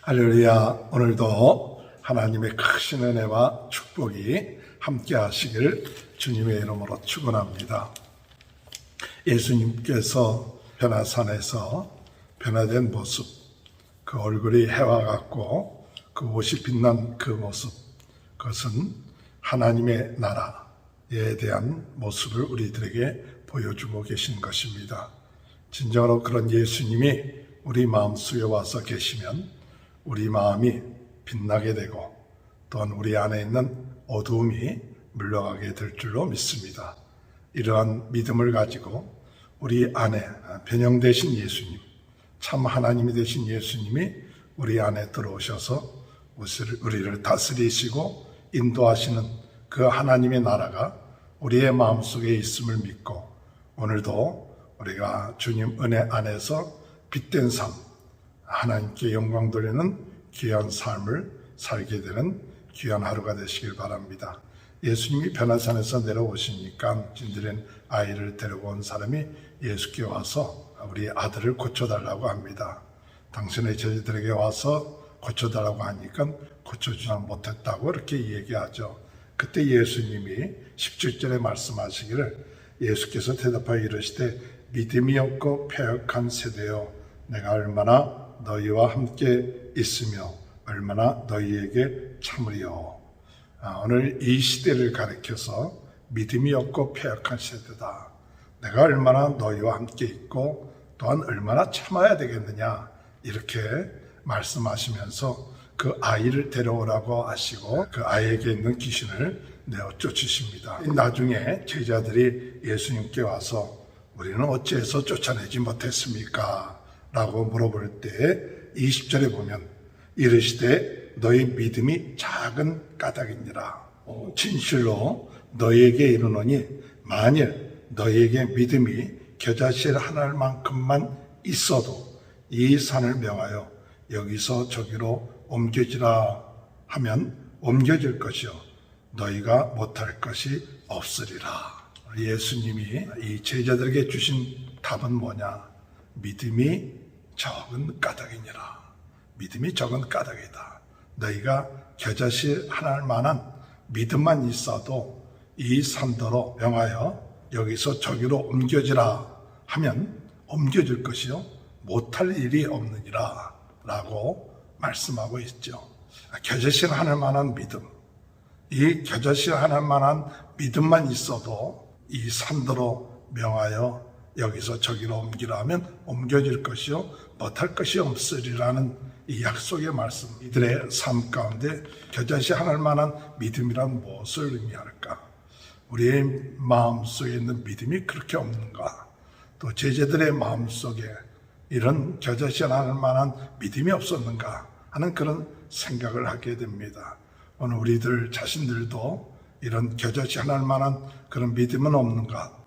할렐루야. 오늘도 하나님의 크신 은혜와 축복이 함께 하시길 주님의 이름으로 축원합니다. 예수님께서 변화산에서 변화된 모습, 그 얼굴이 해와 같고 그 옷이 빛난 그 모습, 그것은 하나님의 나라에 대한 모습을 우리들에게 보여주고 계신 것입니다. 진정으로 그런 예수님이 우리 마음속에 와서 계시면 우리 마음이 빛나게 되고 또한 우리 안에 있는 어두움이 물러가게 될 줄로 믿습니다. 이러한 믿음을 가지고 우리 안에 변형되신 예수님, 참 하나님이 되신 예수님이 우리 안에 들어오셔서 우리를 다스리시고 인도하시는 그 하나님의 나라가 우리의 마음속에 있음을 믿고 오늘도 우리가 주님 은혜 안에서 빛된 삶, 하나님께 영광 돌리는 귀한 삶을 살게 되는 귀한 하루가 되시길 바랍니다. 예수님이 변화산에서 내려오시니까 진들인 아이를 데리고 온 사람이 예수께 와서 우리 아들을 고쳐달라고 합니다. 당신의 제자들에게 와서 고쳐달라고 하니까 고쳐주지 못했다고 이렇게 얘기하죠. 그때 예수님이 17절에 말씀하시기를 예수께서 대답하여 이르시되 믿음이 없고 패역한 세대여 내가 얼마나 너희와 함께 있으며 얼마나 너희에게 참으리요. 오늘 이 시대를 가리켜서 믿음이 없고 패역한 세대다. 내가 얼마나 너희와 함께 있고 또한 얼마나 참아야 되겠느냐 이렇게 말씀하시면서 그 아이를 데려오라고 하시고 그 아이에게 있는 귀신을 내어 쫓으십니다. 나중에 제자들이 예수님께 와서 우리는 어찌해서 쫓아내지 못했습니까? 라고 물어볼 때 20절에 보면 이르시되 너희 믿음이 작은 까닭이니라. 진실로 너희에게 이르노니 만일 너희에게 믿음이 겨자씨 하나만큼만 있어도 이 산을 명하여 여기서 저기로 옮겨지라 하면 옮겨질 것이요 너희가 못할 것이 없으리라. 예수님이 이 제자들에게 주신 답은 뭐냐? 믿음이 적은 까닭이니라. 믿음이 적은 까닭이다. 너희가 겨자씨 하나만한 믿음만 있어도 이 산더러 명하여 여기서 저기로 옮겨지라 하면 옮겨질 것이요 못할 일이 없느니라 라고 말씀하고 있죠. 겨자씨 하나만한 믿음, 이 겨자씨 하나만한 믿음만 있어도 이 산더러 명하여 여기서 저기로 옮기라 하면 옮겨질 것이요 못할 것이 없으리라는 이 약속의 말씀, 이들의 삶 가운데 겨자씨 하나만한 믿음이란 무엇을 의미할까? 우리의 마음속에 있는 믿음이 그렇게 없는가? 또 제자들의 마음속에 이런 겨자씨 하나만한 믿음이 없었는가 하는 그런 생각을 하게 됩니다. 오늘 우리들 자신들도 이런 겨자씨 하나만한 그런 믿음은 없는가?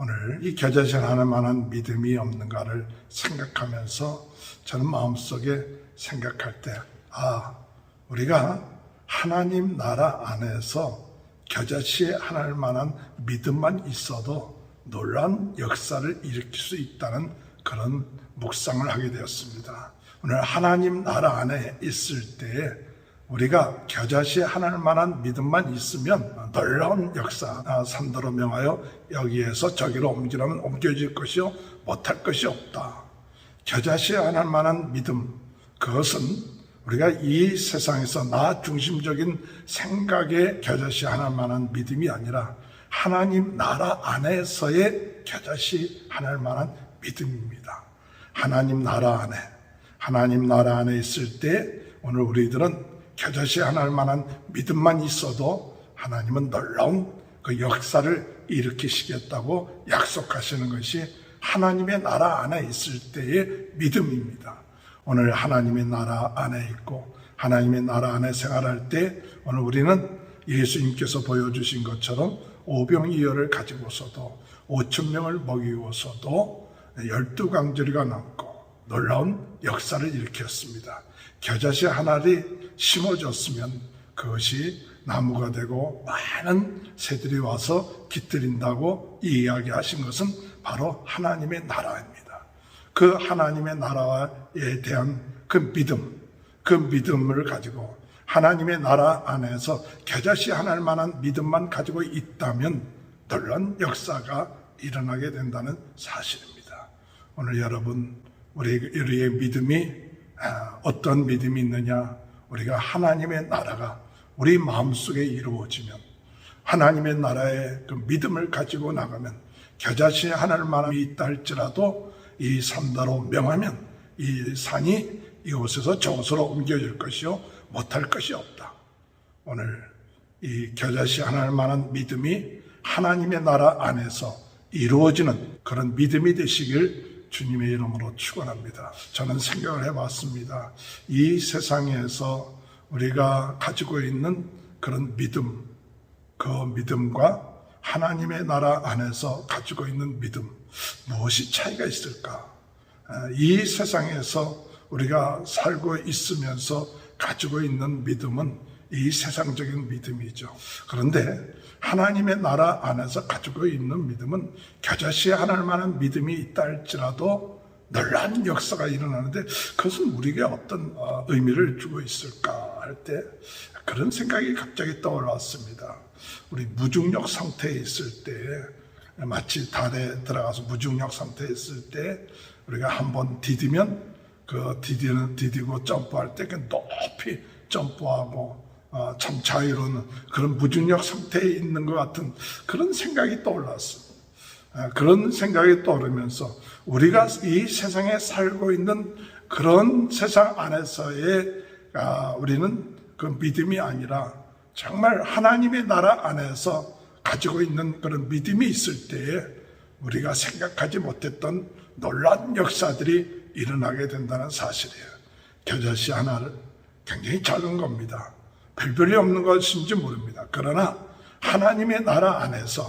오늘 이 겨자씨 하나만한 믿음이 없는가를 생각하면서 저는 마음속에 생각할 때 우리가 하나님 나라 안에서 겨자씨 하나만한 믿음만 있어도 놀라운 역사를 일으킬 수 있다는 그런 묵상을 하게 되었습니다. 오늘 하나님 나라 안에 있을 때에 우리가 겨자씨 하나만한 믿음만 있으면 놀라운 역사, 산더러 명하여 여기에서 저기로 옮기라면 옮겨질 것이요 못할 것이 없다. 겨자씨 하나만한 믿음, 그것은 우리가 이 세상에서 나 중심적인 생각의 겨자씨 하나만한 믿음이 아니라 하나님 나라 안에서의 겨자씨 하나만한 믿음입니다. 하나님 나라 안에 있을 때 오늘 우리들은 겨자씨 하나만한 믿음만 있어도 하나님은 놀라운 그 역사를 일으키시겠다고 약속하시는 것이 하나님의 나라 안에 있을 때의 믿음입니다. 오늘 하나님의 나라 안에 있고 하나님의 나라 안에 생활할 때 오늘 우리는 예수님께서 보여주신 것처럼 오병이어를 가지고서도 5,000명을 먹이고서도 12강조리가 넘고 놀라운 역사를 일으켰습니다. 겨자씨 하나를 심어졌으면 그것이 나무가 되고 많은 새들이 와서 깃들인다고 이야기하신 것은 바로 하나님의 나라입니다. 그 하나님의 나라에 대한 그 믿음, 그 믿음을 가지고 하나님의 나라 안에서 겨자씨 하나일 만한 믿음만 가지고 있다면 놀라운 역사가 일어나게 된다는 사실입니다. 오늘 여러분, 우리의 믿음이 어떤 믿음이 있느냐? 우리가 하나님의 나라가 우리 마음속에 이루어지면, 하나님의 나라의 그 믿음을 가지고 나가면 겨자씨 하나일 만함이 있다 할지라도 이 산다로 명하면 이 산이 이곳에서 저곳으로 옮겨질 것이요 못할 것이 없다. 오늘 이 겨자씨 하나일 만한 믿음이 하나님의 나라 안에서 이루어지는 그런 믿음이 되시길 주님의 이름으로 축원합니다. 저는 생각을 해봤습니다. 이 세상에서 우리가 가지고 있는 그런 믿음, 그 믿음과 하나님의 나라 안에서 가지고 있는 믿음, 무엇이 차이가 있을까? 이 세상에서 우리가 살고 있으면서 가지고 있는 믿음은 이 세상적인 믿음이죠. 그런데 하나님의 나라 안에서 가지고 있는 믿음은 겨자씨 하나일 만한 믿음이 있다 할지라도 놀라운 역사가 일어나는데 그것은 우리에게 어떤 의미를 주고 있을까 할 때 그런 생각이 갑자기 떠올랐습니다. 우리 무중력 상태에 있을 때, 마치 달에 들어가서 무중력 상태에 있을 때 우리가 한번 디디면 그 디디고 점프할 때 높이 점프하고 참 자유로운 그런 무중력 상태에 있는 것 같은 그런 생각이 떠올랐습니다. 그런 생각이 떠오르면서 우리가 이 세상에 살고 있는 그런 세상 안에서의 우리는 그 믿음이 아니라 정말 하나님의 나라 안에서 가지고 있는 그런 믿음이 있을 때에 우리가 생각하지 못했던 놀라운 역사들이 일어나게 된다는 사실이에요. 겨자씨 하나를 굉장히 작은 겁니다. 별별이 없는 것인지 모릅니다. 그러나 하나님의 나라 안에서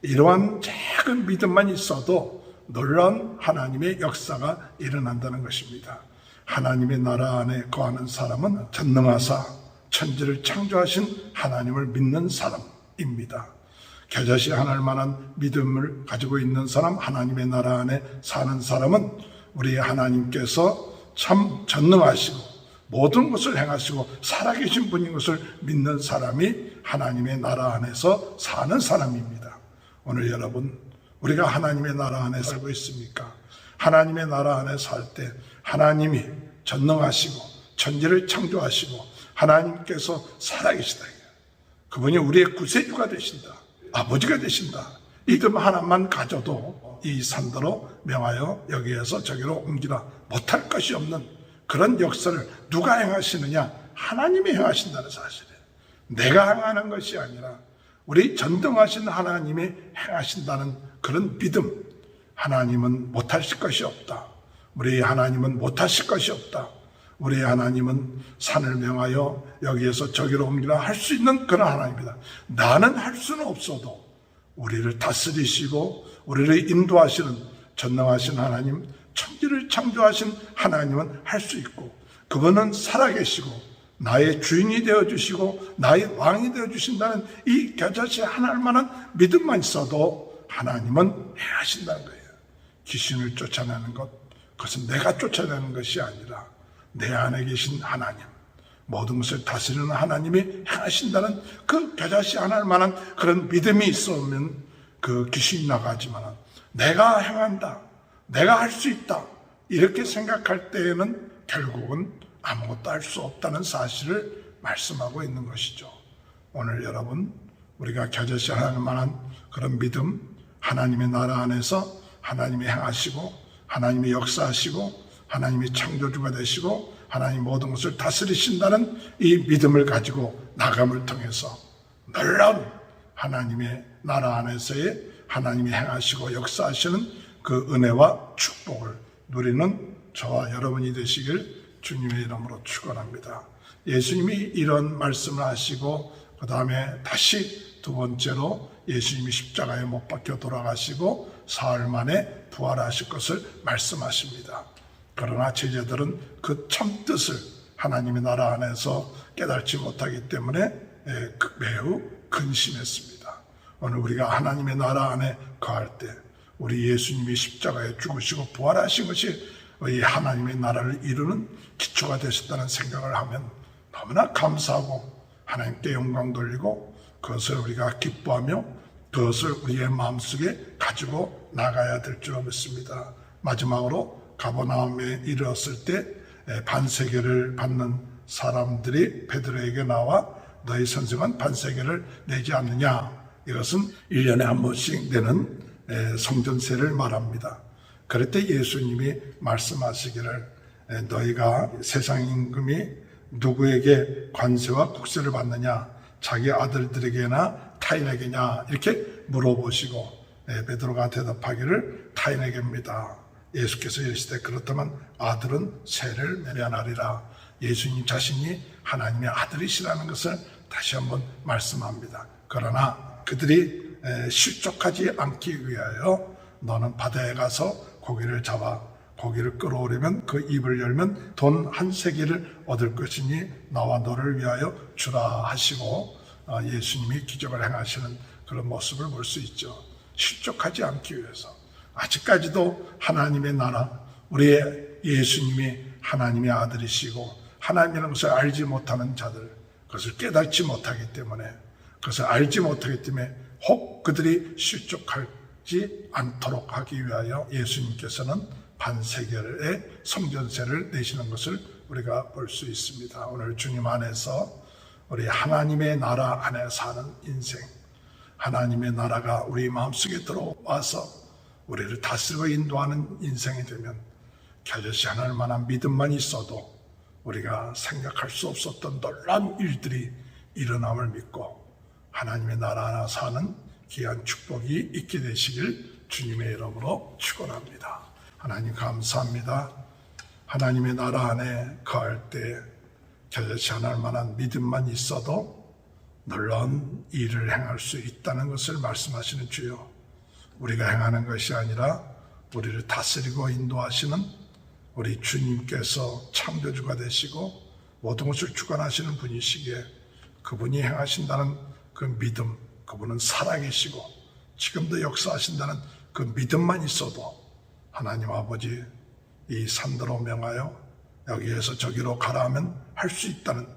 이러한 작은 믿음만 있어도 놀라운 하나님의 역사가 일어난다는 것입니다. 하나님의 나라 안에 거하는 사람은 전능하사 천지를 창조하신 하나님을 믿는 사람입니다. 겨자씨 하나일 만한 믿음을 가지고 있는 사람, 하나님의 나라 안에 사는 사람은 우리 하나님께서 참 전능하시고 모든 것을 행하시고 살아계신 분인 것을 믿는 사람이 하나님의 나라 안에서 사는 사람입니다. 오늘 여러분, 우리가 하나님의 나라 안에 살고 있습니까? 하나님의 나라 안에 살 때 하나님이 전능하시고 천지를 창조하시고 하나님께서 살아계시다. 그분이 우리의 구세주가 되신다. 아버지가 되신다. 믿음 하나만 가져도 이 산더로 명하여 여기에서 저기로 옮기라 못할 것이 없는 그런 역사를 누가 행하시느냐? 하나님이 행하신다는 사실이에요. 내가 행하는 것이 아니라 우리 전능하신 하나님이 행하신다는 그런 믿음. 하나님은 못하실 것이 없다. 우리 하나님은 못하실 것이 없다. 우리 하나님은 산을 명하여 여기에서 저기로 옮기라 할 수 있는 그런 하나님이다. 나는 할 수는 없어도 우리를 다스리시고 우리를 인도하시는 전능하신 하나님, 천지를 창조하신 하나님은 할 수 있고 그분은 살아계시고 나의 주인이 되어주시고 나의 왕이 되어주신다는 이 겨자씨 하나일 만한 믿음만 있어도 하나님은 행하신다는 거예요. 귀신을 쫓아내는 것, 그것은 내가 쫓아내는 것이 아니라 내 안에 계신 하나님, 모든 것을 다스리는 하나님이 행하신다는 그 겨자씨 하나일 만한 그런 믿음이 있으면 그 귀신이 나가지만 내가 행한다, 내가 할 수 있다 이렇게 생각할 때에는 결국은 아무것도 할 수 없다는 사실을 말씀하고 있는 것이죠. 오늘 여러분, 우리가 겨자씨 하나일 만한 그런 믿음, 하나님의 나라 안에서 하나님이 행하시고 하나님이 역사하시고 하나님이 창조주가 되시고 하나님 모든 것을 다스리신다는 이 믿음을 가지고 나감을 통해서 놀라운 하나님의 나라 안에서의 하나님이 행하시고 역사하시는 그 은혜와 축복을 누리는 저와 여러분이 되시길 주님의 이름으로 축원합니다. 예수님이 이런 말씀을 하시고 그 다음에 다시 두 번째로 예수님이 십자가에 못 박혀 돌아가시고 사흘 만에 부활하실 것을 말씀하십니다. 그러나 제자들은 그 참뜻을 하나님의 나라 안에서 깨달지 못하기 때문에 매우 근심했습니다. 오늘 우리가 하나님의 나라 안에 거할 때 우리 예수님이 십자가에 죽으시고 부활하신 것이 이 하나님의 나라를 이루는 기초가 되셨다는 생각을 하면 너무나 감사하고 하나님께 영광 돌리고 그것을 우리가 기뻐하며 그것을 우리의 마음속에 가지고 나가야 될 줄 믿습니다. 마지막으로 가버나움에 이르렀을 때 반세계를 받는 사람들이 베드로에게 나와 너희 선생은 반세계를 내지 않느냐. 이것은 1년에 한 번씩 내는 성전세를 말합니다. 그럴 때 예수님이 말씀하시기를 너희가 세상 임금이 누구에게 관세와 국세를 받느냐, 자기 아들들에게나 타인에게냐 이렇게 물어보시고 베드로가 대답하기를 타인에게입니다. 예수께서 이르시되 그렇다면 아들은 세를 면하리라. 예수님 자신이 하나님의 아들이시라는 것을 다시 한번 말씀합니다. 그러나 그들이 실족하지 않기 위하여 너는 바다에 가서 고기를 잡아 고기를 끌어오려면 그 입을 열면 돈 한 세기를 얻을 것이니 나와 너를 위하여 주라 하시고 예수님이 기적을 행하시는 그런 모습을 볼 수 있죠. 실족하지 않기 위해서 아직까지도 하나님의 나라, 우리의 예수님이 하나님의 아들이시고 하나님이라는 것을 알지 못하는 자들, 그것을 깨닫지 못하기 때문에, 그것을 알지 못하기 때문에 혹 그들이 실족하지 않도록 하기 위하여 예수님께서는 반세계의 성전세를 내시는 것을 우리가 볼 수 있습니다. 오늘 주님 안에서 우리 하나님의 나라 안에 사는 인생, 하나님의 나라가 우리 마음속에 들어와서 우리를 다스리고 인도하는 인생이 되면 겨자씨 하나님 만한 믿음만 있어도 우리가 생각할 수 없었던 놀라운 일들이 일어남을 믿고 하나님의 나라 안에 사는 귀한 축복이 있게 되시길 주님의 이름으로 축원합니다. 하나님 감사합니다. 하나님의 나라 안에 거할 때 겨자씨 하나님 만한 믿음만 있어도 놀라운 일을 행할 수 있다는 것을 말씀하시는 주요, 우리가 행하는 것이 아니라 우리를 다스리고 인도하시는 우리 주님께서 창조주가 되시고 모든 것을 주관하시는 분이시기에 그분이 행하신다는 그 믿음, 그분은 살아계시고 지금도 역사하신다는 그 믿음만 있어도 하나님 아버지 이 산더러 명하여 여기에서 저기로 가라 하면 할 수 있다는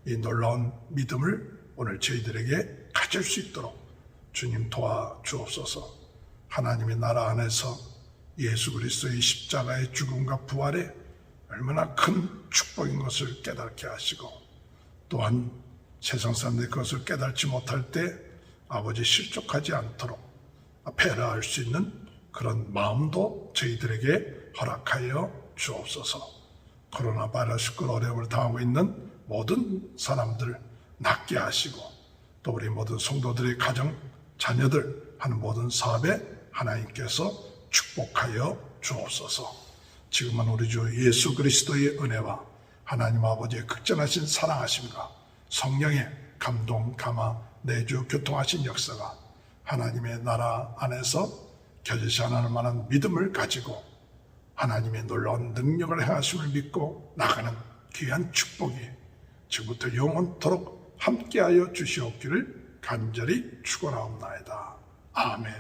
이 놀라운 믿음을 오늘 저희들에게 가질 수 있도록 주님 도와주옵소서. 하나님의 나라 안에서 예수 그리스도의 십자가의 죽음과 부활에 얼마나 큰 축복인 것을 깨닫게 하시고 또한 세상 사람들이 그것을 깨닫지 못할 때 아버지 실족하지 않도록 배려할 수 있는 그런 마음도 저희들에게 허락하여 주옵소서. 코로나 바이러스로 어려움을 당하고 있는 모든 사람들 낫게 하시고 또 우리 모든 성도들의 가정, 자녀들 하는 모든 사업에 하나님께서 축복하여 주옵소서. 지금은 우리 주 예수 그리스도의 은혜와 하나님 아버지의 극전하신 사랑하심과 성령의 감동, 감화, 내주, 교통하신 역사가 하나님의 나라 안에서 겨자씨 하나님 만한 믿음을 가지고 하나님의 놀라운 능력을 행하심을 믿고 나가는 귀한 축복이 지금부터 영원토록 함께하여 주시옵기를 간절히 축원하옵나이다. 아멘.